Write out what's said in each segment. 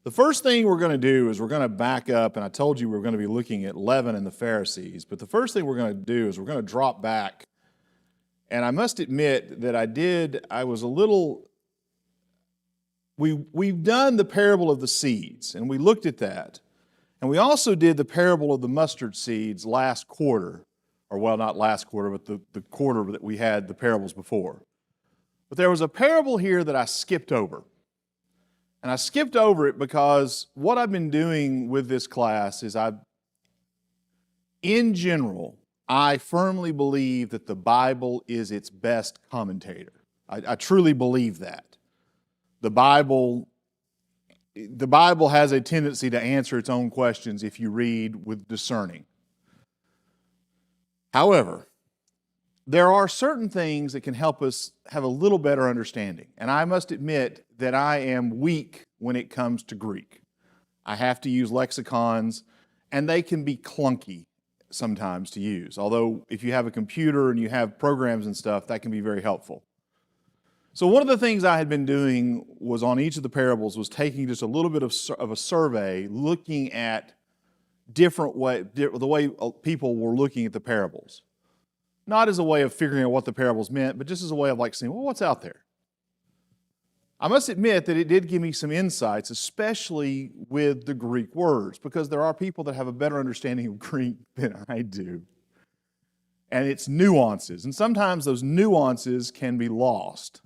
The first thing we're going to do is we're going to back up, and I told you we're going to be looking at leaven and the Pharisees, but the first thing we're going to do is we're going to drop back. And I must admit that we've done the parable of the seeds, and we looked at that. And we also did the parable of the mustard seeds last quarter, or well, not last quarter, but the quarter that we had the parables before. But there was a parable here that I skipped over. And I skipped over it because what I've been doing with this class is in general, I firmly believe that the Bible is its best commentator. I truly believe that. The Bible has a tendency to answer its own questions if you read with discerning. However, there are certain things that can help us have a little better understanding. And I must admit that I am weak when it comes to Greek. I have to use lexicons, and they can be clunky sometimes to use. Although if you have a computer and you have programs and stuff, that can be very helpful. So one of the things I had been doing was on each of the parables was taking just a little bit of a survey, looking at the way people were looking at the parables. Not as a way of figuring out what the parables meant, but just as a way of saying, well, what's out there? I must admit that it did give me some insights, especially with the Greek words, because there are people that have a better understanding of Greek than I do. And its nuances. And sometimes those nuances can be lost.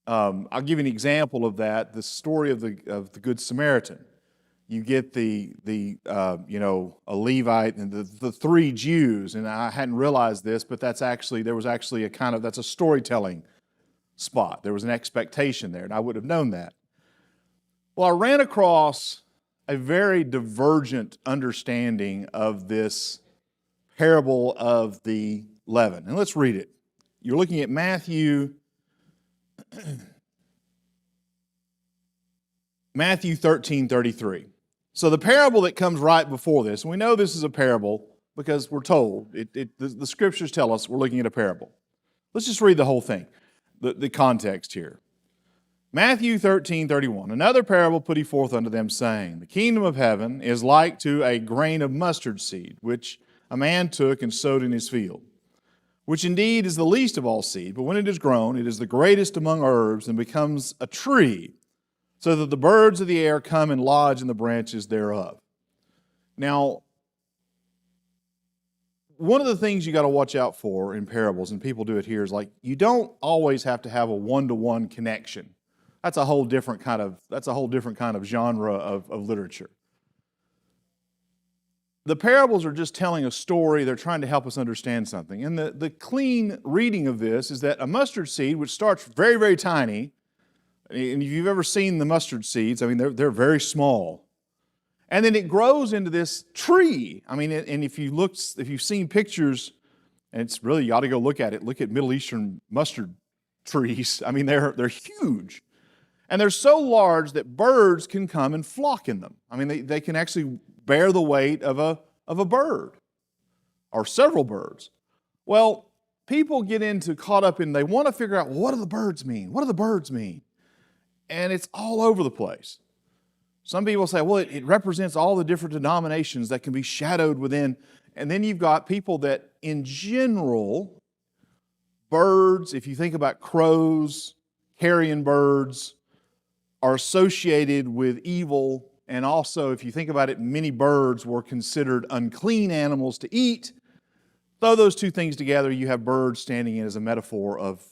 I'll give you an example of that, the story of the Good Samaritan. You get a Levite and the three Jews, and I hadn't realized this, but that's a storytelling spot. There was an expectation there, and I would have known that. Well, I ran across a very divergent understanding of this parable of the leaven. And let's read it. You're looking at Matthew 13:33. So the parable that comes right before this, and we know this is a parable because we're told, the scriptures tell us we're looking at a parable. Let's just read the whole thing, the context here. Matthew 13:31. Another parable put he forth unto them, saying, the kingdom of heaven is like to a grain of mustard seed, which a man took and sowed in his field, which indeed is the least of all seed, but when it is grown, it is the greatest among herbs and becomes a tree, so that the birds of the air come and lodge in the branches thereof. Now, one of the things you got to watch out for in parables, and people do it here, is you don't always have to have a one-to-one connection. That's a whole different kind of genre of literature. The parables are just telling a story. They're trying to help us understand something. And the clean reading of this is that a mustard seed, which starts very, very tiny, and if you've ever seen the mustard seeds, they're very small. And then it grows into this tree. And if you've seen pictures, and it's really, you ought to go look at it. Look at Middle Eastern mustard trees. They're huge. And they're so large that birds can come and flock in them. They can actually bear the weight of a bird or several birds. Well, people get caught up in, they want to figure out, well, what do the birds mean? What do the birds mean? And it's all over the place. Some people say, well, it represents all the different denominations that can be shadowed within. And then you've got people that, in general, birds, if you think about crows, carrion birds, are associated with evil. And also, if you think about it, many birds were considered unclean animals to eat. Throw those two things together, you have birds standing in as a metaphor of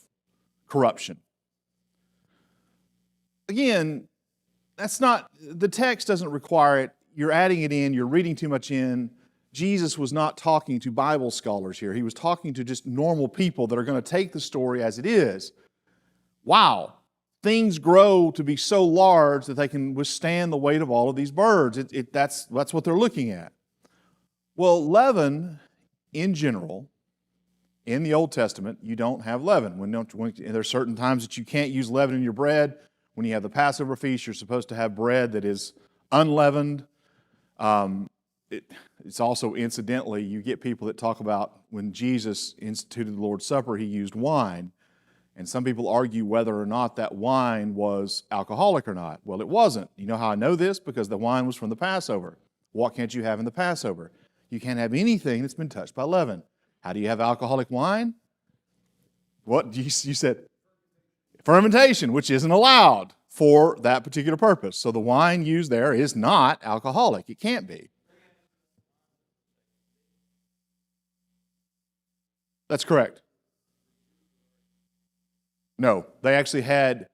corruption. Again, the text doesn't require it. You're adding it in, you're reading too much in. Jesus was not talking to Bible scholars here. He was talking to just normal people that are going to take the story as it is. Wow, things grow to be so large that they can withstand the weight of all of these birds. That's what they're looking at. Well, leaven, in general, in the Old Testament, you don't have leaven. There are certain times that you can't use leaven in your bread. When you have the Passover feast, you're supposed to have bread that is unleavened. It's also, incidentally, you get people that talk about when Jesus instituted the Lord's Supper, he used wine. And some people argue whether or not that wine was alcoholic or not. Well, it wasn't. You know how I know this? Because the wine was from the Passover. What can't you have in the Passover? You can't have anything that's been touched by leaven. How do you have alcoholic wine? What you said? Fermentation, which isn't allowed for that particular purpose. So the wine used there is not alcoholic. It can't be. That's correct. No, they actually had,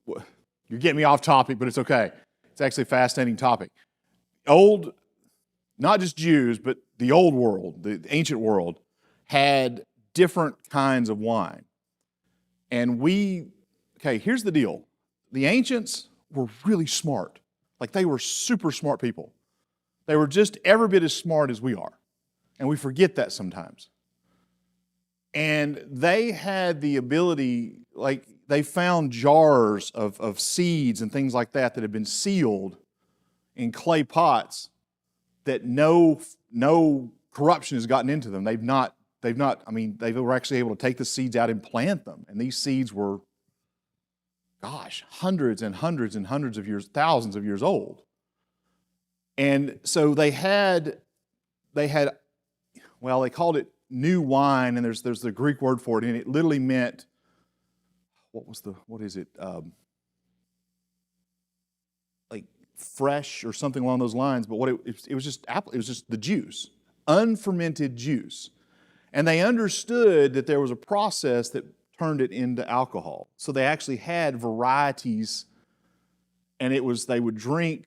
you're getting me off topic, but it's okay. It's actually a fascinating topic. Not just Jews, but the old world, the ancient world, had different kinds of wine. And here's the deal. The ancients were really smart. Like, they were super smart people. They were just every bit as smart as we are. And we forget that sometimes. And they had the ability, like, they found jars of seeds and things like that had been sealed in clay pots that no corruption has gotten into them. They were actually able to take the seeds out and plant them. And these seeds were, hundreds and hundreds and hundreds of years, thousands of years old. And so they called it new wine, and there's the Greek word for it, and it literally meant, like fresh or something along those lines, but it was just the juice, unfermented juice. And they understood that there was a process that turned it into alcohol. So they actually had varieties, and they would drink,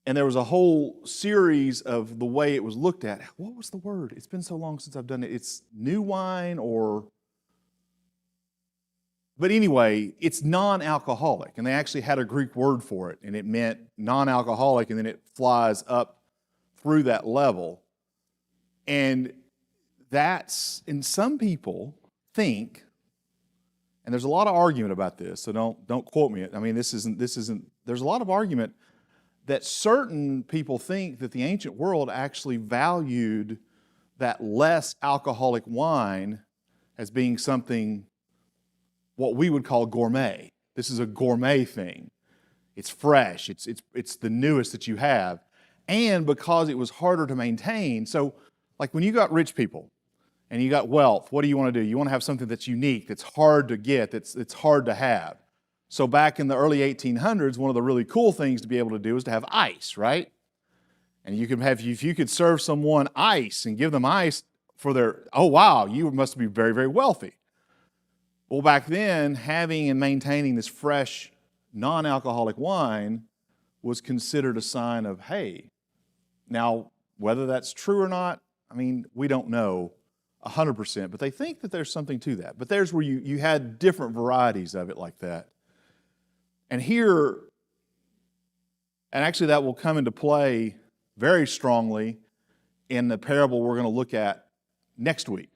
and there was a whole series of the way it was looked at. What was the word? It's been so long since I've done it. It's new wine but anyway, it's non-alcoholic, and they actually had a Greek word for it, and it meant non-alcoholic, and then it flies up through that level. And and some people think, and there's a lot of argument about this, so don't quote me. I mean, there's a lot of argument that certain people think that the ancient world actually valued that less alcoholic wine as being something, what we would call gourmet. This is a gourmet thing. It's fresh. It's the newest that you have. And because it was harder to maintain. So, like, when you got rich people and you got wealth, what do you want to do? You want to have something that's unique, that's hard to get, that's hard to have. So back in the early 1800s, one of the really cool things to be able to do is to have ice, right? And if you could serve someone ice and give them ice for you must be very, very wealthy. Well, back then, having and maintaining this fresh, non-alcoholic wine was considered a sign of, hey. Now, whether that's true or not, I mean, we don't know 100%, but they think that there's something to that. But there's where you had different varieties of it like that. And actually that will come into play very strongly in the parable we're going to look at next week,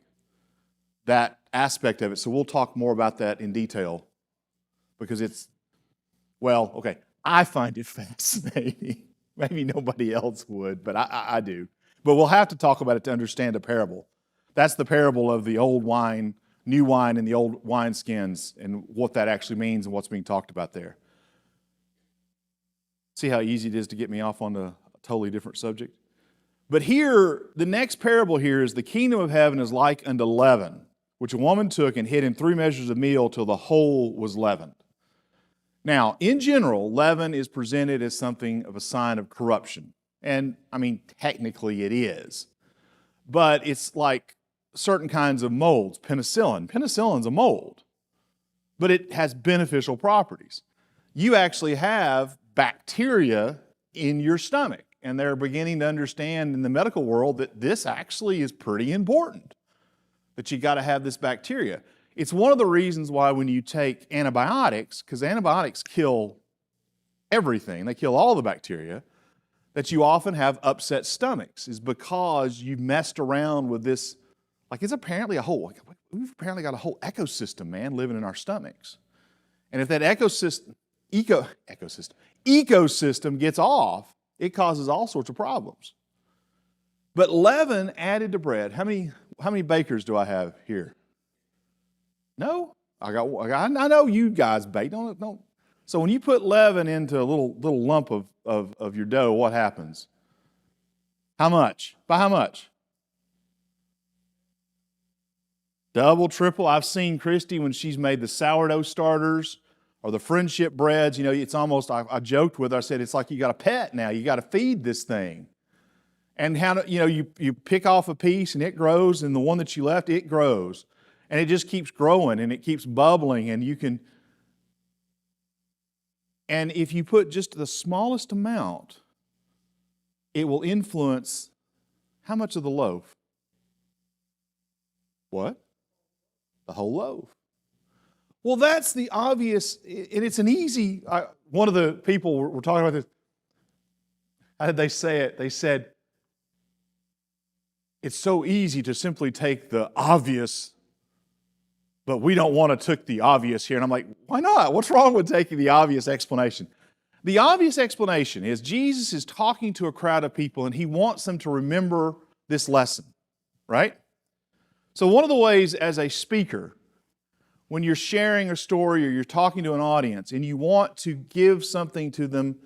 that aspect of it. So we'll talk more about that in detail because I find it fascinating. Maybe nobody else would, but I do. But we'll have to talk about it to understand a parable. That's the parable of the old wine, new wine, and the old wineskins, and what that actually means and what's being talked about there. See how easy it is to get me off on a totally different subject? But here, the next parable here is the kingdom of heaven is like unto leaven, which a woman took and hid in 3 measures of meal till the whole was leavened. Now, in general, leaven is presented as something of a sign of corruption. And, I mean, technically it is. But it's like certain kinds of molds. Penicillin's a mold, but it has beneficial properties. You actually have bacteria in your stomach, and they're beginning to understand in the medical world that this actually is pretty important, that you got to have this bacteria. It's one of the reasons why when you take antibiotics, because antibiotics kill everything, they kill all the bacteria, that you often have upset stomachs, is because you messed around with this. Like, we've apparently got a whole ecosystem, man, living in our stomachs. And if that ecosystem gets off, it causes all sorts of problems. But leaven added to bread. How many bakers do I have here? No, I know you guys bake. Don't. So when you put leaven into a little lump of your dough, what happens? How much? By how much? Double, triple. I've seen Christy when she's made the sourdough starters or the friendship breads. It's almost, I joked with her, I said, it's like you got a pet now. You got to feed this thing. And you pick off a piece and it grows, and the one that you left, it grows. And it just keeps growing and it keeps bubbling, and and if you put just the smallest amount, it will influence how much of the loaf? What? The whole loaf. Well, that's the obvious, and it's an easy, one of the people were talking about this, how did they say it? They said, it's so easy to simply take the obvious, but we don't want to take the obvious here. And I'm like, why not? What's wrong with taking the obvious explanation? The obvious explanation is Jesus is talking to a crowd of people and he wants them to remember this lesson, right? So one of the ways as a speaker, when you're sharing a story or you're talking to an audience and you want to give something to them,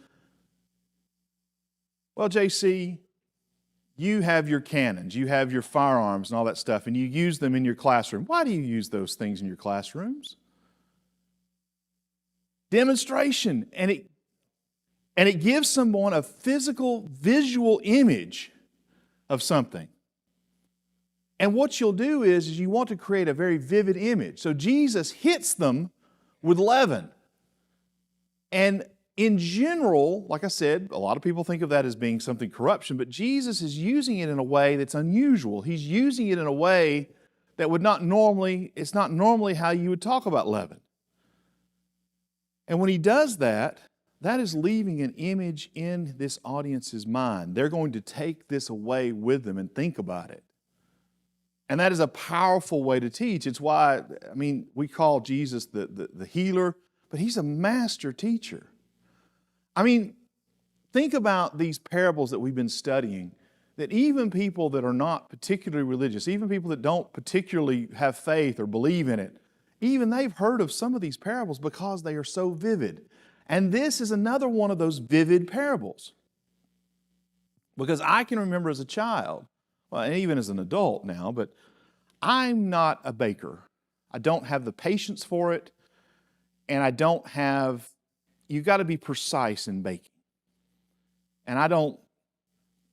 well, JC, you have your cannons, you have your firearms and all that stuff, and you use them in your classroom. Why do you use those things in your classrooms? Demonstration. And it gives someone a physical, visual image of something. And what you'll do is you want to create a very vivid image. So Jesus hits them with leaven. And in general, like I said, a lot of people think of that as being something corruption, but Jesus is using it in a way that's unusual. He's using it in a way that it's not normally how you would talk about leaven. And when he does that, that is leaving an image in this audience's mind. They're going to take this away with them and think about it. And that is a powerful way to teach. It's why, we call Jesus the healer, but he's a master teacher. Think about these parables that we've been studying, that even people that are not particularly religious, even people that don't particularly have faith or believe in it, even they've heard of some of these parables because they are so vivid. And this is another one of those vivid parables. Because I can remember as a child, well, and even as an adult now, but I'm not a baker. I don't have the patience for it, and you've got to be precise in baking. And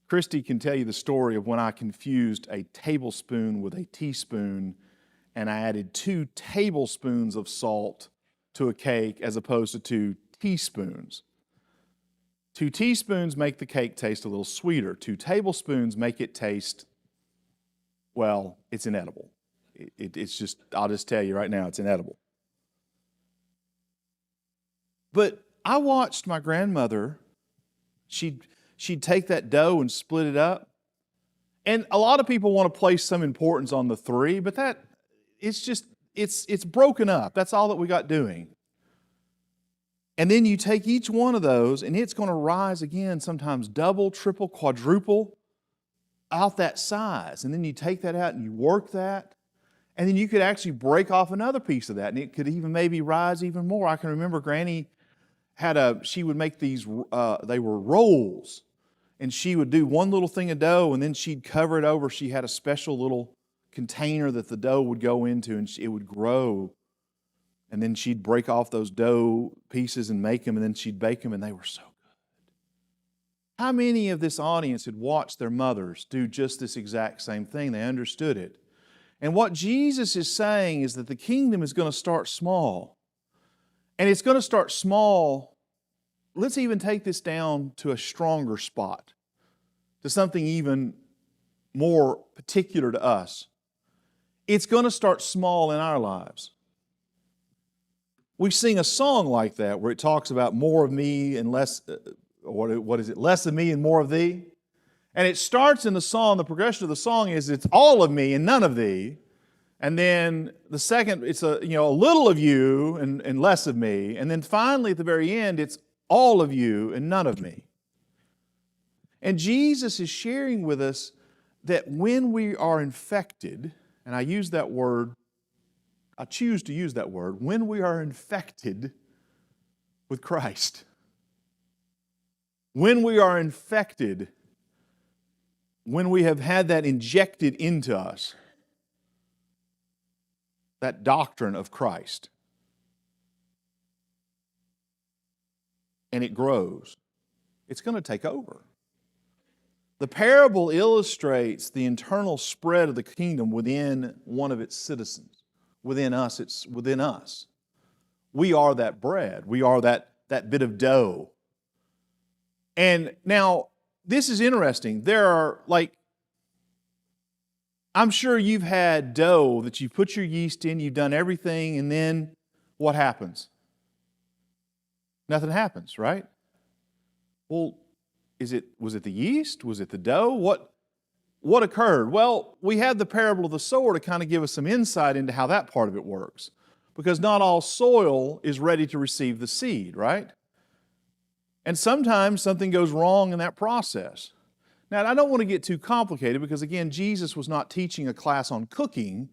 Christy can tell you the story of when I confused a tablespoon with a teaspoon, and I added 2 tablespoons of salt to a cake as opposed to 2 teaspoons. 2 teaspoons make the cake taste a little sweeter. 2 tablespoons make it taste, well, it's inedible. I'll just tell you right now, it's inedible. But I watched my grandmother, she'd take that dough and split it up. And a lot of people want to place some importance on the 3, but it's broken up. That's all that we got doing. And then you take each one of those, and it's going to rise again, sometimes double, triple, quadruple out that size. And then you take that out and you work that. And then you could actually break off another piece of that, and it could even maybe rise even more. I can remember Granny she would make these, they were rolls. And she would do one little thing of dough, and then she'd cover it over. She had a special little container that the dough would go into, and it would grow. And then she'd break off those dough pieces and make them, and then she'd bake them, and they were so good. How many of this audience had watched their mothers do just this exact same thing? They understood it. And what Jesus is saying is that the kingdom is going to start small. And it's going to start small. Let's even take this down to a stronger spot, to something even more particular to us. It's going to start small in our lives. We sing a song like that where it talks about more of me and less, what is it? Less of me and more of thee. And it starts in the song, the progression of the song is it's all of me and none of thee. And then the second, it's a little of you and less of me. And then finally at the very end, it's all of you and none of me. And Jesus is sharing with us that when we are infected, and I use that word I choose to use that word, when we are infected with Christ. When we are infected, when we have had that injected into us, that doctrine of Christ, and it grows, it's going to take over. The parable illustrates the internal spread of the kingdom within one of its citizens. Within us, it's within us. We are that bread. We are that bit of dough. And now, this is interesting. There are, I'm sure you've had dough that you put your yeast in, you've done everything, and then what happens? Nothing happens, right? Well, was it the yeast? Was it the dough? What occurred? Well, we have the parable of the sower to kind of give us some insight into how that part of it works. Because not all soil is ready to receive the seed, right? And sometimes something goes wrong in that process. Now, I don't want to get too complicated because, again, Jesus was not teaching a class on cooking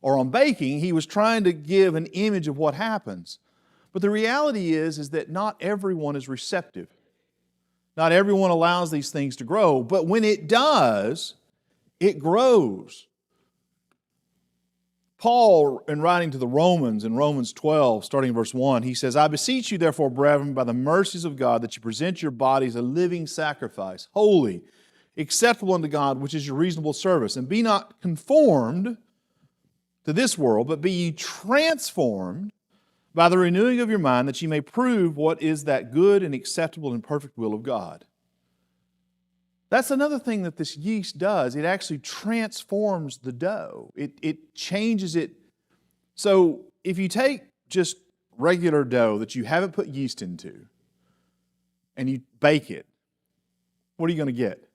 or on baking. He was trying to give an image of what happens. But the reality is that not everyone is receptive. Not everyone allows these things to grow. But when it does, it grows. Paul, in writing to the Romans, in Romans 12, starting in verse 1, he says, I beseech you, therefore, brethren, by the mercies of God, that you present your bodies a living sacrifice, holy, acceptable unto God, which is your reasonable service. And be not conformed to this world, but be ye transformed by the renewing of your mind, that ye may prove what is that good and acceptable and perfect will of God. That's another thing that this yeast does. It actually transforms the dough. It changes it. So if you take just regular dough that you haven't put yeast into and you bake it, what are you going to get?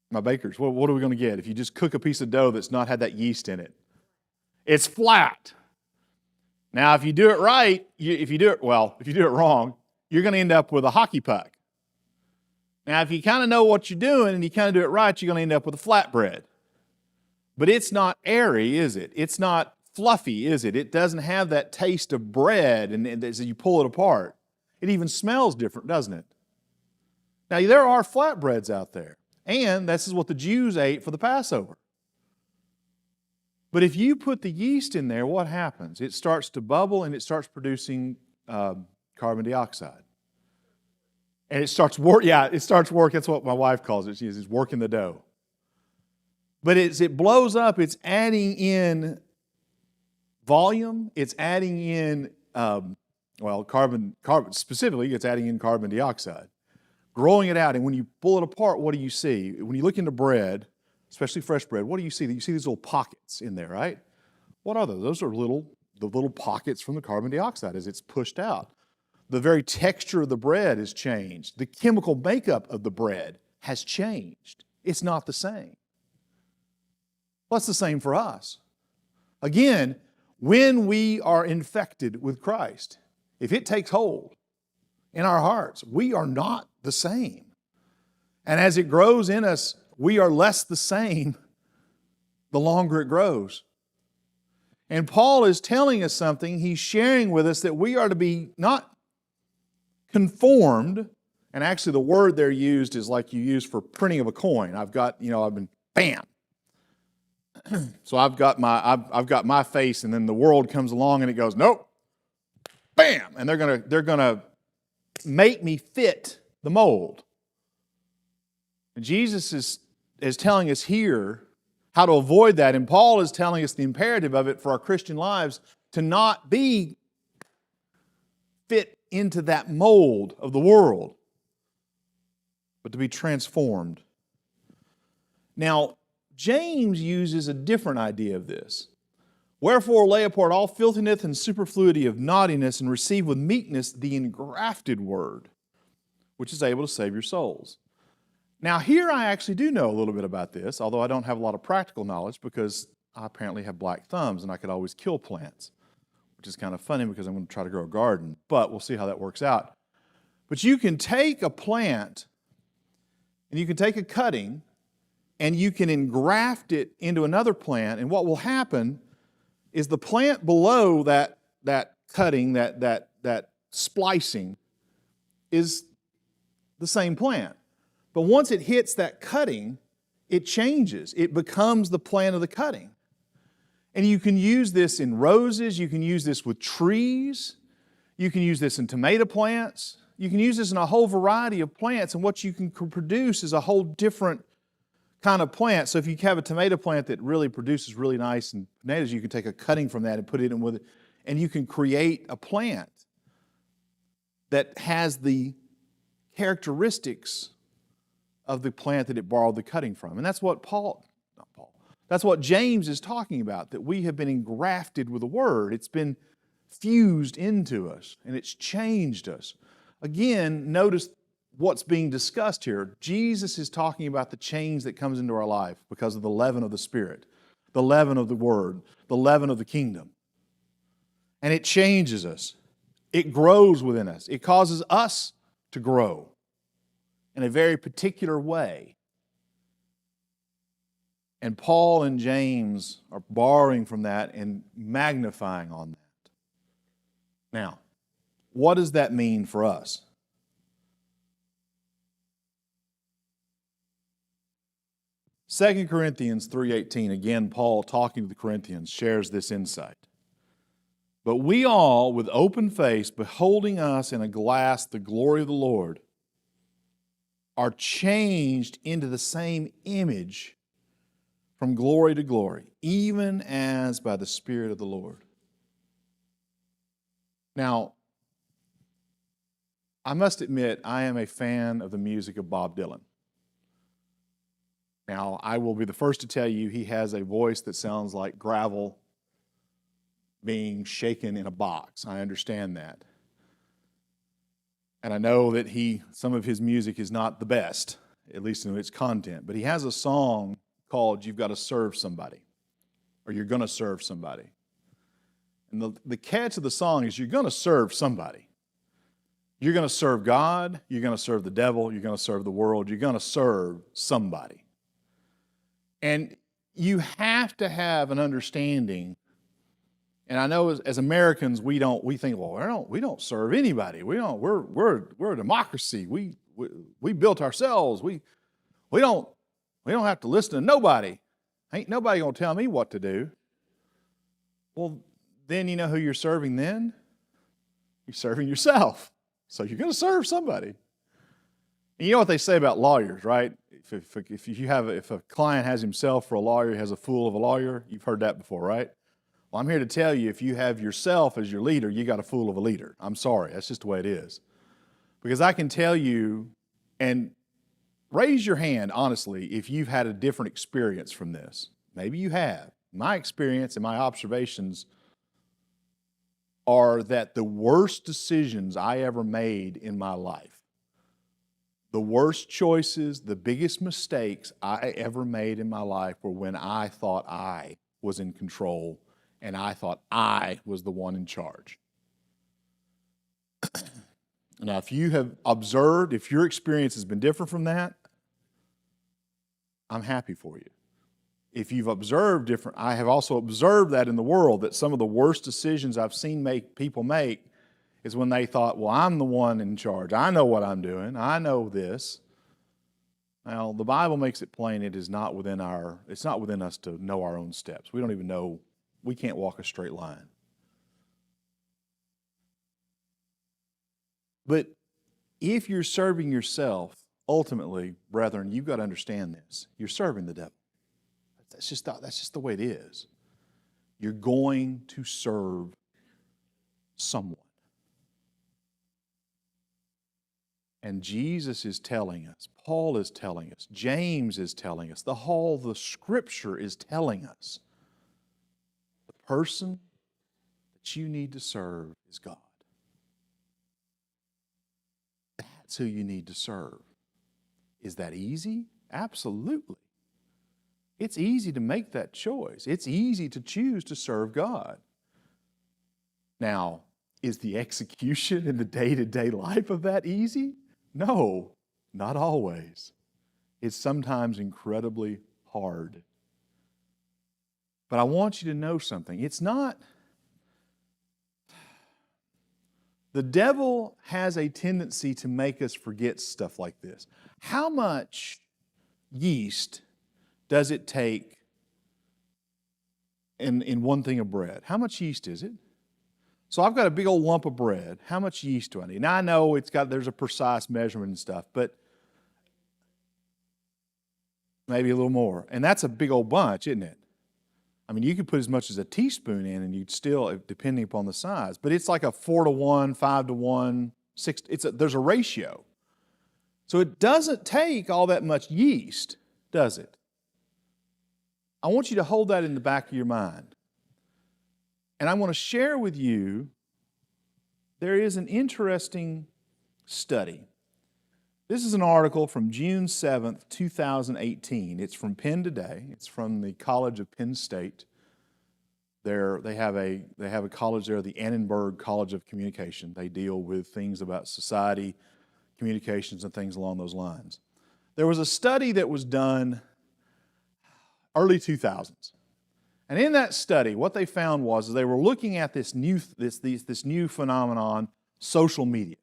My bakers, what are we going to get if you just cook a piece of dough that's not had that yeast in it? It's flat. Now, if you do it right, if you do it wrong, you're going to end up with a hockey puck. Now, if you kind of know what you're doing and you kind of do it right, you're going to end up with a flatbread. But it's not airy, is it? It's not fluffy, is it? It doesn't have that taste of bread and as you pull it apart. It even smells different, doesn't it? Now, there are flatbreads out there, and this is what the Jews ate for the Passover. But if you put the yeast in there, what happens? It starts to bubble and it starts producing carbon dioxide. And it starts working. That's what my wife calls it. She's working the dough. But as it blows up, it's adding in volume. It's adding in, carbon specifically, it's adding in carbon dioxide. Growing it out. And when you pull it apart, what do you see? When you look into bread, especially fresh bread, what do you see? You see these little pockets in there, right? What are those? Those are the little pockets from the carbon dioxide as it's pushed out. The very texture of the bread has changed. The chemical makeup of the bread has changed. It's not the same. Well, it's the same for us. Again, when we are infected with Christ, if it takes hold in our hearts, we are not the same. And as it grows in us, we are less the same the longer it grows. And Paul is telling us something. He's sharing with us that we are to be not conformed, and actually the word there used is like you use for printing of a coin. I've been bam. So I've got my face, and then the world comes along and it goes, nope, bam, and they're gonna make me fit the mold. And Jesus is telling us here how to avoid that, and Paul is telling us the imperative of it for our Christian lives to not be fit into that mold of the world, but to be transformed. Now, James uses a different idea of this. Wherefore lay apart all filthiness and superfluity of naughtiness, and receive with meekness the engrafted word, which is able to save your souls. Now, here I actually do know a little bit about this, although I don't have a lot of practical knowledge because I apparently have black thumbs and I could always kill plants, which is kind of funny because I'm going to try to grow a garden, but we'll see how that works out. But you can take a plant and you can take a cutting and you can engraft it into another plant, and what will happen is the plant below that cutting, that splicing, is the same plant. But once it hits that cutting, it changes. It becomes the plant of the cutting. And you can use this in roses, you can use this with trees, you can use this in tomato plants, you can use this in a whole variety of plants, and what you can produce is a whole different kind of plant. So if you have a tomato plant that really produces really nice tomatoes, you can take a cutting from that and put it in with it, and you can create a plant that has the characteristics of the plant that it borrowed the cutting from. And that's what that's what James is talking about, that we have been engrafted with the Word. It's been fused into us, and it's changed us. Again, notice what's being discussed here. Jesus is talking about the change that comes into our life because of the leaven of the Spirit, the leaven of the Word, the leaven of the kingdom. And it changes us. It grows within us. It causes us to grow in a very particular way. And Paul and James are borrowing from that and magnifying on that. Now, what does that mean for us? Second Corinthians 3:18, again, Paul talking to the Corinthians, shares this insight. But we all, with open face, beholding us in a glass the glory of the Lord, are changed into the same image from glory to glory, even as by the Spirit of the Lord. Now, I must admit, I am a fan of the music of Bob Dylan. Now, I will be the first to tell you he has a voice that sounds like gravel being shaken in a box. I understand that. And I know that some of his music is not the best, at least in its content, but he has a song called You've Got to Serve Somebody, or You're Going to Serve Somebody. And the catch of the song is you're going to serve somebody. You're going to serve God, you're going to serve the devil, you're going to serve the world, you're going to serve somebody. And you have to have an understanding. And I know as Americans, we think, well, we don't serve anybody. We're a democracy. We built ourselves. We don't have to listen to nobody. Ain't nobody gonna tell me what to do. Well, then you know who you're serving then? You're serving yourself. So you're gonna serve somebody. And you know what they say about lawyers, right? If a client has himself for a lawyer, he has a fool of a lawyer. You've heard that before, right? Well, I'm here to tell you, if you have yourself as your leader, you got a fool of a leader. I'm sorry, that's just the way it is. Because I can tell you, and raise your hand, honestly, if you've had a different experience from this. Maybe you have. My experience and my observations are that the worst decisions I ever made in my life, the worst choices, the biggest mistakes I ever made in my life were when I thought I was in control and I thought I was the one in charge. Now, if you have observed, if your experience has been different from that, I'm happy for you. If you've observed different, I have also observed that in the world, that some of the worst decisions I've seen people make is when they thought, well, I'm the one in charge. I know what I'm doing. I know this. Now, the Bible makes it plain it's not within us to know our own steps. We don't even know, we can't walk a straight line. But if you're serving yourself, ultimately, brethren, you've got to understand this. You're serving the devil. That's just the way it is. You're going to serve someone. And Jesus is telling us, Paul is telling us, James is telling us, the Scripture is telling us, the person that you need to serve is God. That's who you need to serve. Is that easy? Absolutely. It's easy to make that choice. It's easy to choose to serve God. Now, is the execution in the day-to-day life of that easy? No, not always. It's sometimes incredibly hard. But I want you to know something. It's not... The devil has a tendency to make us forget stuff like this. How much yeast does it take in one thing of bread? How much yeast is it? So I've got a big old lump of bread. How much yeast do I need? Now I know there's a precise measurement and stuff, but maybe a little more. And that's a big old bunch, isn't it? I mean, you could put as much as a teaspoon in and you'd still, depending upon the size, but it's like a 4-to-1, 5-to-1, 6, there's a ratio. So it doesn't take all that much yeast, does it? I want you to hold that in the back of your mind. And I want to share with you, there is an interesting study. This is an article from June 7th, 2018. It's from Penn Today. It's from the College of Penn State. They have a college there, the Annenberg College of Communication. They deal with things about society, communications, and things along those lines. There was a study that was done early 2000s. And in that study, what they found was they were looking at this new phenomenon, social media.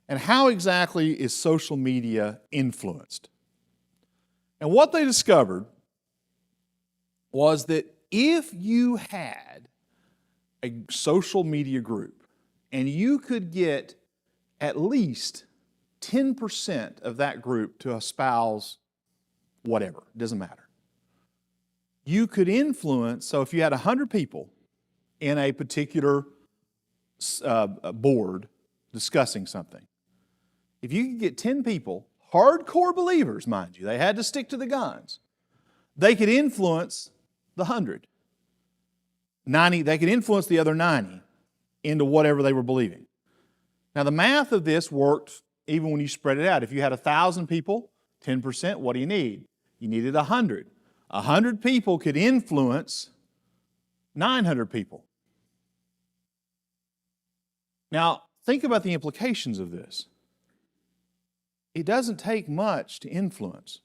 And how exactly is social media influenced? And what they discovered was that if you had a social media group and you could get at least 10% of that group to espouse whatever, it doesn't matter. You could influence, so if you had 100 people in a particular board discussing something, if you could get 10 people, hardcore believers, mind you, they had to stick to the guns, they could influence the 100. 90, they could influence the other 90 into whatever they were believing. Now the math of this worked even when you spread it out. If you had 1,000 people, 10%, what do you need? You needed 100. 100 people could influence 900 people. Now, think about the implications of this. It doesn't take much to influence.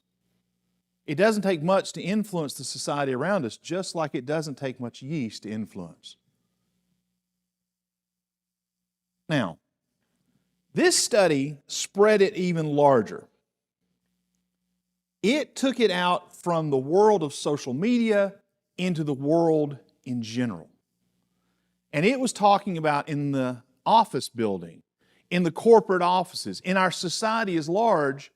It doesn't take much to influence the society around us, just like it doesn't take much yeast to influence. Now, this study spread it even larger. It took it out from the world of social media into the world in general. And it was talking about in the office building, in the corporate offices, in our society as large,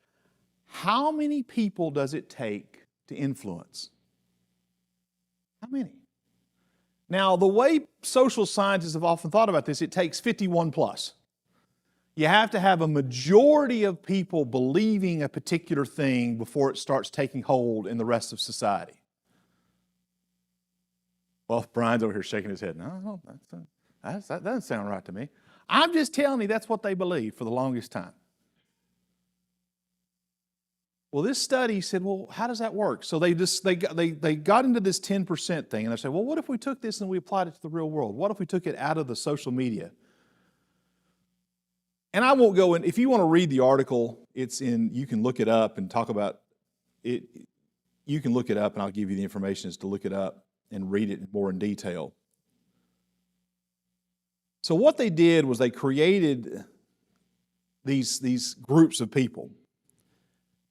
how many people does it take to influence? How many? Now, the way social scientists have often thought about this, it takes 51 plus. You have to have a majority of people believing a particular thing before it starts taking hold in the rest of society. Well, Brian's over here shaking his head. No, that doesn't sound right to me. I'm just telling you that's what they believed for the longest time. Well, this study said, well, how does that work? So they got into this 10% thing, and they said, well, what if we took this and we applied it to the real world? What if we took it out of the social media? And I won't go in. If you want to read the article, you can look it up and talk about it. You can look it up, and I'll give you the information as to look it up and read it more in detail. So what they did was they created these groups of people.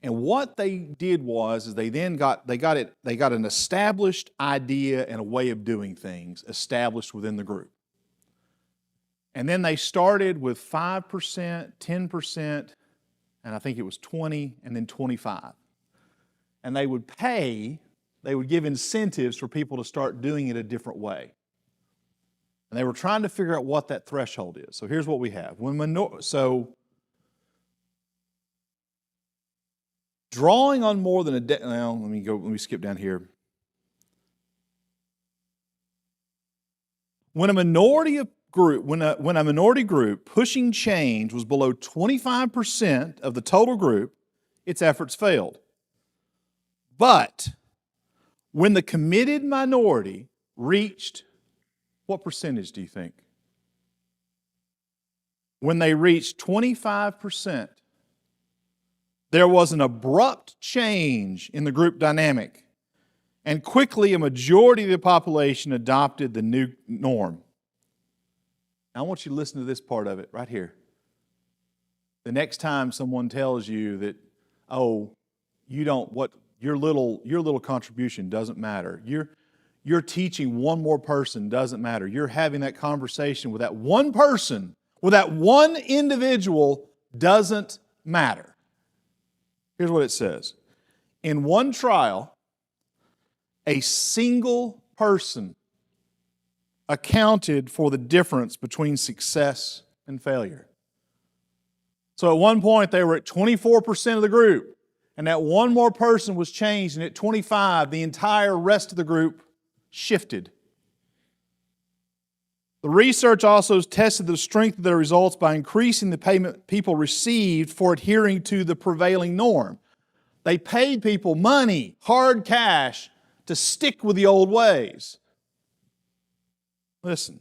And what they did was they got an established idea and a way of doing things established within the group. And then they started with 5%, 10%, and I think it was 20, and then 25. And they would give incentives for people to start doing it a different way. And they were trying to figure out what that threshold is. So here's what we have. Drawing on more than let me skip down here. When a minority group pushing change was below 25% of the total group, its efforts failed. But when the committed minority reached, what percentage do you think? When they reached 25%, there was an abrupt change in the group dynamic, and quickly a majority of the population adopted the new norm. Now, I want you to listen to this part of it right here. The next time someone tells you that, oh, your little contribution doesn't matter. You're teaching one more person doesn't matter. You're having that conversation with that one person, with that one individual doesn't matter. Here's what it says. In one trial, a single person accounted for the difference between success and failure. So at one point they were at 24% of the group, and that one more person was changed, and at 25, the entire rest of the group shifted. The research also tested the strength of their results by increasing the payment people received for adhering to the prevailing norm. They paid people money, hard cash, to stick with the old ways. Listen,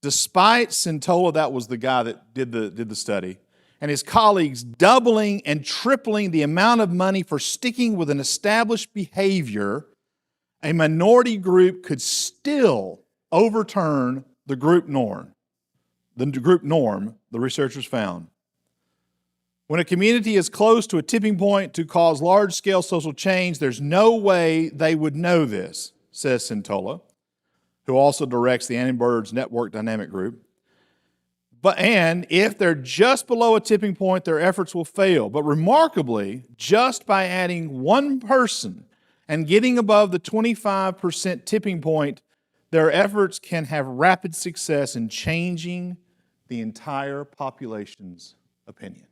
despite Centola, that was the guy that did the study, and his colleagues doubling and tripling the amount of money for sticking with an established behavior, a minority group could still overturn the group norm. The group norm, the researchers found. When a community is close to a tipping point to cause large-scale social change, there's no way they would know this, says Centola, who also directs the Annenberg's Network Dynamic Group. And if they're just below a tipping point, their efforts will fail. But remarkably, just by adding one person and getting above the 25% tipping point, their efforts can have rapid success in changing the entire population's opinion.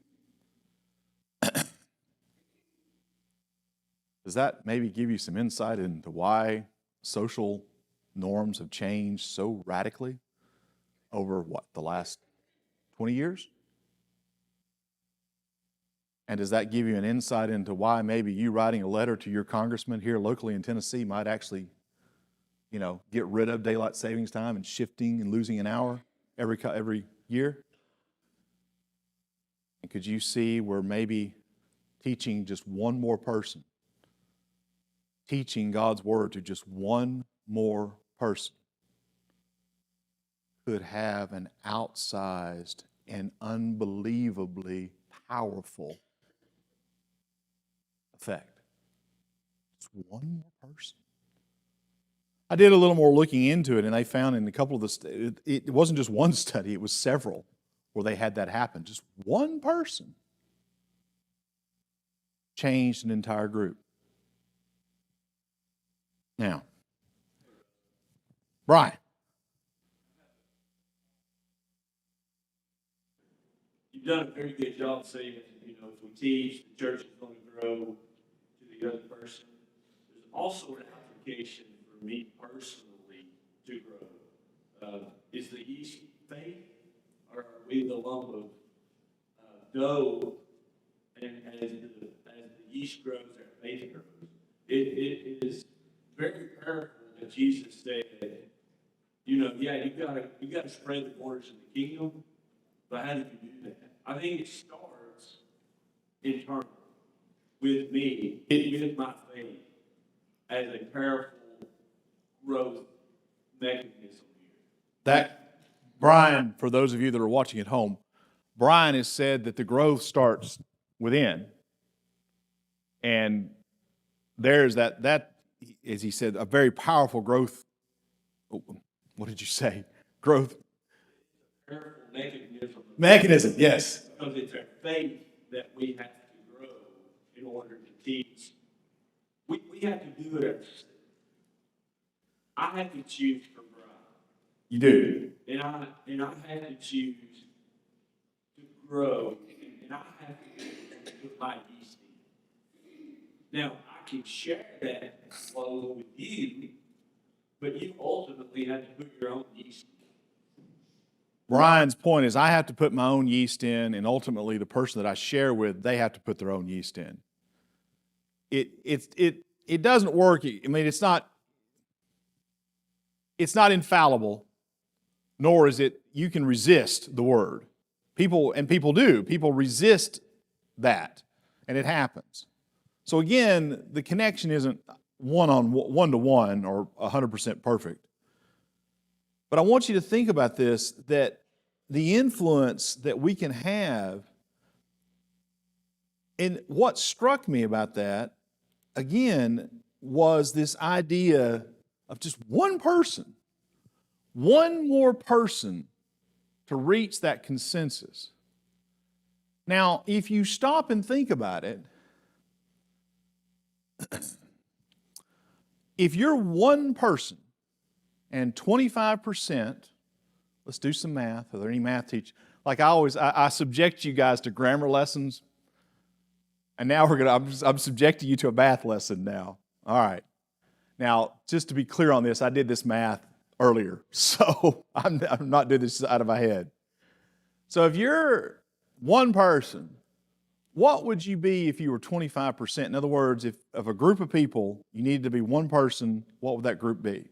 Does that maybe give you some insight into why social norms have changed so radically over the last 20 years? And does that give you an insight into why maybe you writing a letter to your congressman here locally in Tennessee might actually, get rid of daylight savings time and shifting and losing an hour every year? And could you see where maybe teaching just one more person, teaching God's Word to just one more person, could have an outsized and unbelievably powerful effect? Just one more person. I did a little more looking into it, and they found in a couple of the it wasn't just one study, it was several where they had that happen. Just one person changed an entire group. Now, Brian. You've done a very good job saying, if we teach, the church is going to grow to the other person. There's also an application for me personally to grow. Is the yeast faith, or are we the lump of dough? And as the yeast grows, our faith grows. It is very powerful that Jesus said, you got to spread the words of the kingdom. But how do you do that? I think it starts internally with me, with my faith, as a powerful growth mechanism here. Brian, for those of you that are watching at home, Brian has said that the growth starts within. And there's that, as he said, a very powerful growth. What did you say? Growth. Powerful mechanism, yes. Because it's our faith that we have to grow in order to teach. We have to do it ourselves. I have to choose for Brian. You do. And I have to choose to grow, and I have to put my yeast in. Now, I can share that flow with you, but you ultimately have to put your own yeast in. Brian's point is I have to put my own yeast in, and ultimately the person that I share with, they have to put their own yeast in. It doesn't work. I mean, it's not infallible, nor is it you can resist the word. People do. People resist that. And it happens. So again, the connection isn't one-to-one or 100% perfect. But I want you to think about this, that the influence that we can have, and what struck me about that, again, was this idea of just one person, one more person to reach that consensus. Now, if you stop and think about it, if you're one person and 25%, let's do some math. Are there any math teachers? Like I subject you guys to grammar lessons, and now I'm subjecting you to a math lesson now. All right. Now, just to be clear on this, I did this math earlier, so I'm not doing this out of my head. So if you're one person, what would you be if you were 25%? In other words, if of a group of people, you needed to be one person, what would that group be?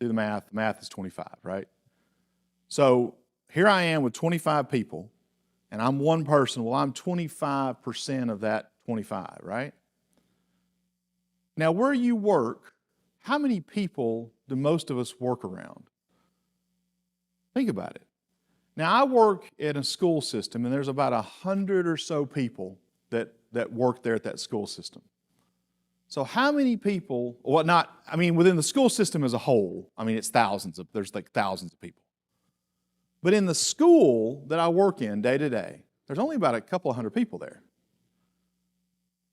Do the math. The math is 25, right? So here I am with 25 people, and I'm one person. Well, I'm 25% of that 25, right? Now, where you work, how many people do most of us work around? Think about it. Now, I work in a school system, and there's about 100 or so people that work there at that school system. So how many people, within the school system as a whole, there's like thousands of people. But in the school that I work in day to day, there's only about a couple of hundred people there.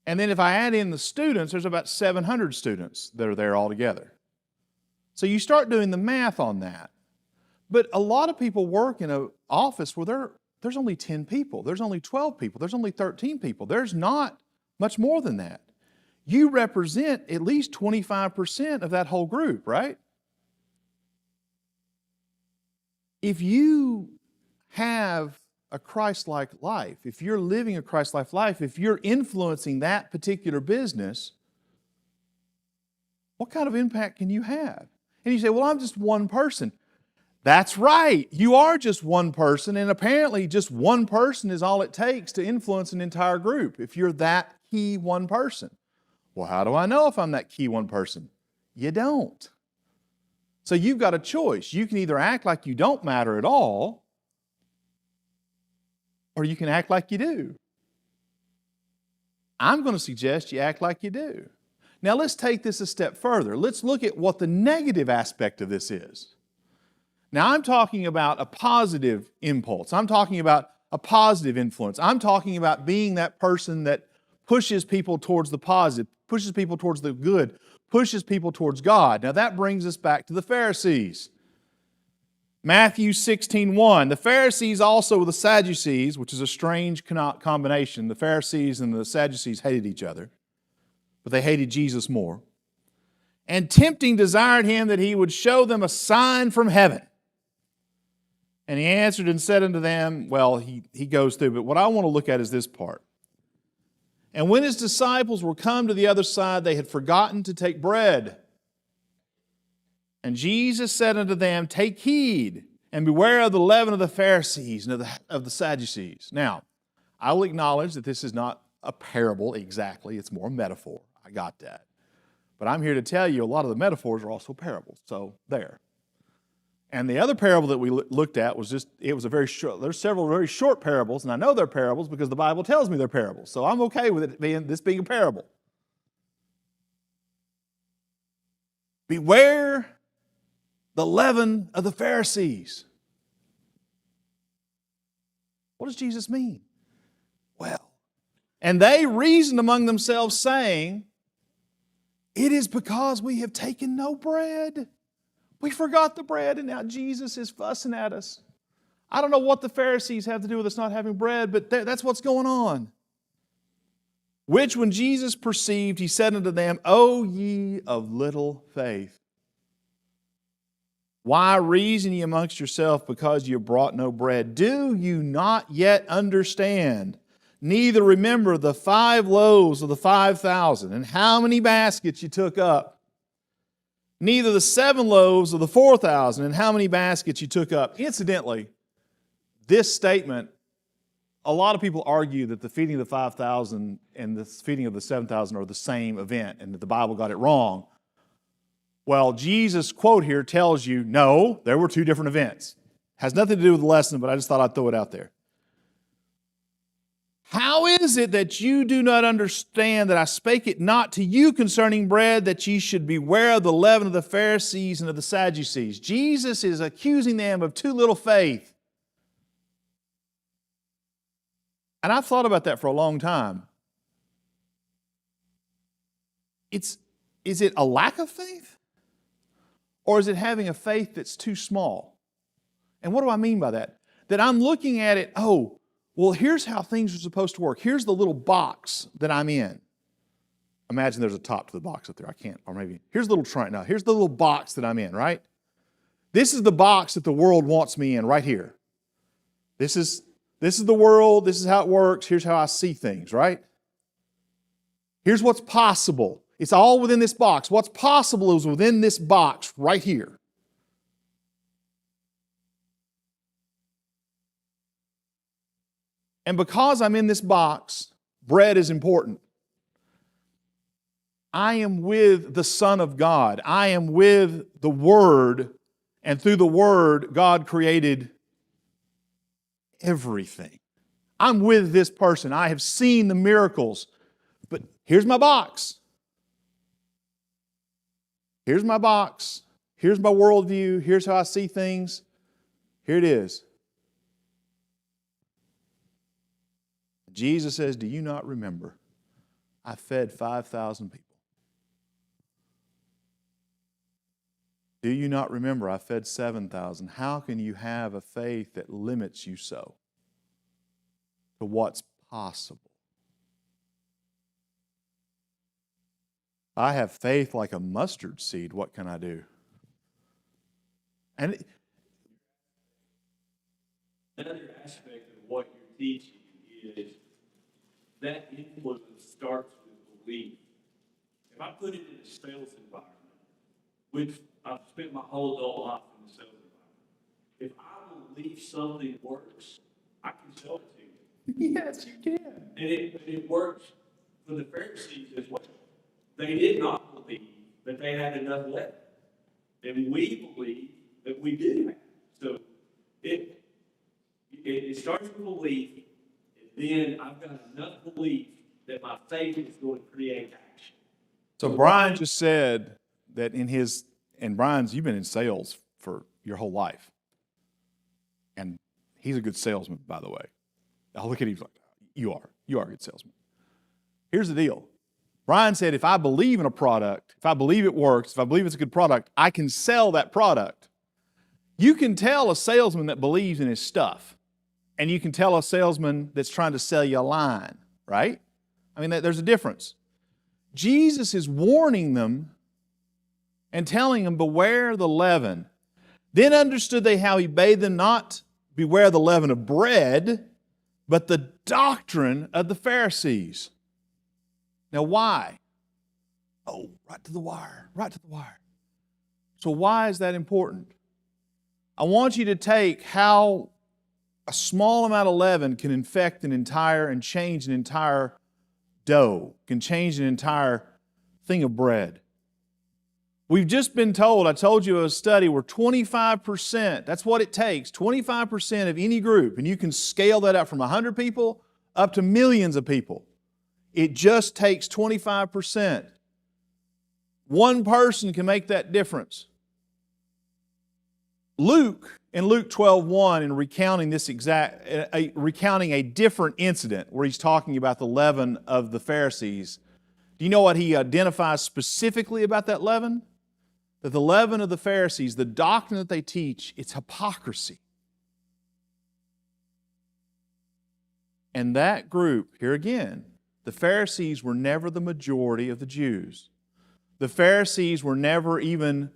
And then if I add in the students, there's about 700 students that are there altogether. So you start doing the math on that. But a lot of people work in an office where there's only 10 people, there's only 12 people, there's only 13 people. There's not much more than that. You represent at least 25% of that whole group, right? If you have a Christ-like life, if you're living a Christ-like life, if you're influencing that particular business, what kind of impact can you have? And you say, well, I'm just one person. That's right. You are just one person, and apparently just one person is all it takes to influence an entire group if you're that key one person. Well, how do I know if I'm that key one person? You don't. So you've got a choice. You can either act like you don't matter at all, or you can act like you do. I'm going to suggest you act like you do. Now let's take this a step further. Let's look at what the negative aspect of this is. Now I'm talking about a positive impulse. I'm talking about a positive influence. I'm talking about being that person that pushes people towards the positive, pushes people towards the good, pushes people towards God. Now that brings us back to the Pharisees. Matthew 16:1. The Pharisees also were the Sadducees, which is a strange combination. The Pharisees and the Sadducees hated each other, but they hated Jesus more. And tempting desired him that he would show them a sign from heaven. And he answered and said unto them, well, he goes through, but what I want to look at is this part. And when his disciples were come to the other side, they had forgotten to take bread. And Jesus said unto them, take heed and beware of the leaven of the Pharisees and of the Sadducees. Now, I will acknowledge that this is not a parable exactly. It's more a metaphor. I got that. But I'm here to tell you a lot of the metaphors are also parables. So there. And the other parable that we looked at was it was a very short, there's several very short parables, and I know they're parables because the Bible tells me they're parables. So I'm okay with this being a parable. Beware the leaven of the Pharisees. What does Jesus mean? Well, and they reasoned among themselves, saying, it is because we have taken no bread. We forgot the bread, and now Jesus is fussing at us. I don't know what the Pharisees have to do with us not having bread, but that's what's going on. Which when Jesus perceived, he said unto them, O ye of little faith, why reason ye amongst yourselves because you have brought no bread? Do you not yet understand? Neither remember the 5 loaves of the 5,000, and how many baskets you took up? Neither the 7 loaves of the 4,000, and how many baskets you took up. Incidentally, this statement a lot of people argue that the feeding of the 5,000 and the feeding of the 7,000 are the same event and that the Bible got it wrong. Well, Jesus' quote here tells you, no, there were two different events. Has nothing to do with the lesson, but I just thought I'd throw it out there. How is it that you do not understand that I spake it not to you concerning bread, that ye should beware of the leaven of the Pharisees and of the Sadducees? Jesus is accusing them of too little faith. And I've thought about that for a long time. Is it a lack of faith? Or is it having a faith that's too small? And what do I mean by that? That I'm looking at it, oh, well, here's how things are supposed to work. Here's the little box that I'm in. Imagine there's a top to the box up there. I can't, or maybe, here's the little triangle. Now, here's the little box that I'm in, right? This is the box that the world wants me in right here. This is the world. This is how it works. Here's how I see things, right? Here's what's possible. It's all within this box. What's possible is within this box right here. And because I'm in this box, bread is important. I am with the Son of God. I am with the Word, and through the Word, God created everything. I'm with this person. I have seen the miracles. But here's my box. Here's my box. Here's my worldview. Here's how I see things. Here it is. Jesus says, do you not remember? I fed 5,000 people. Do you not remember? I fed 7,000. How can you have a faith that limits you so to what's possible? I have faith like a mustard seed. What can I do? And another aspect of what you're teaching is that influence starts with belief. If I put it in a sales environment, which I've spent my whole adult life in the sales environment, if I believe something works, I can sell it to you. yes, you can. And it works for the Pharisees as well. They did not believe that they had enough left. And we believe that we do have. So it starts with belief, and then I've got enough belief that my faith is going to create action. So Brian just said that and Brian's, you've been in sales for your whole life. And he's a good salesman, by the way. I look at him like, you are a good salesman. Here's the deal. Brian said, if I believe in a product, if I believe it works, if I believe it's a good product, I can sell that product. You can tell a salesman that believes in his stuff, and you can tell a salesman that's trying to sell you a line, right? I mean, there's a difference. Jesus is warning them and telling them, beware the leaven. Then understood they how he bade them not beware the leaven of bread, but the doctrine of the Pharisees. Now, why? Oh, right to the wire, right to the wire. So why is that important? I want you to take how a small amount of leaven can infect an entire and change an entire dough, can change an entire thing of bread. We've just been told, I told you a study where 25%, that's what it takes, 25% of any group, and you can scale that up from 100 people up to millions of people. It just takes 25%. One person can make that difference. Luke, in Luke 12:1, in recounting a different incident where he's talking about the leaven of the Pharisees, do you know what he identifies specifically about that leaven? That the leaven of the Pharisees, the doctrine that they teach, it's hypocrisy. And that group, here again, the Pharisees were never the majority of the Jews. The Pharisees were never even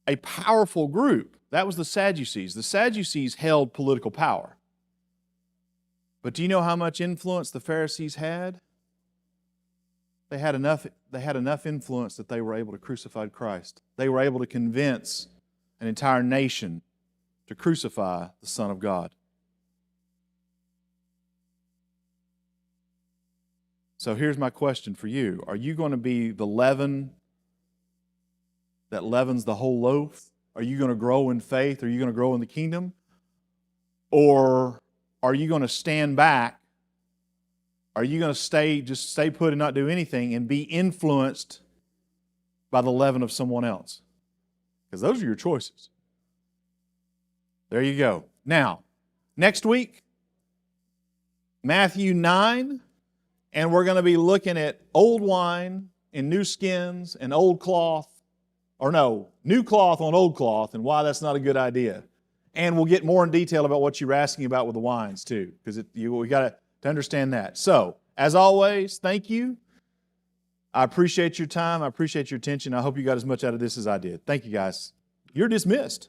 a powerful group. That was the Sadducees. The Sadducees held political power. But do you know how much influence the Pharisees had? They had enough influence that they were able to crucify Christ. They were able to convince an entire nation to crucify the Son of God. So here's my question for you. Are you going to be the leaven that leavens the whole loaf? Are you going to grow in faith? Are you going to grow in the kingdom? Or are you going to stand back? Are you going to just stay put and not do anything and be influenced by the leaven of someone else? Because those are your choices. There you go. Now, next week, Matthew 9, and we're going to be looking at old wine in new skins and old cloth, or no, new cloth on old cloth, and why that's not a good idea. And we'll get more in detail about what you were asking about with the wines too, because we got to understand that. So, as always, thank you. I appreciate your time. I appreciate your attention. I hope you got as much out of this as I did. Thank you, guys. You're dismissed.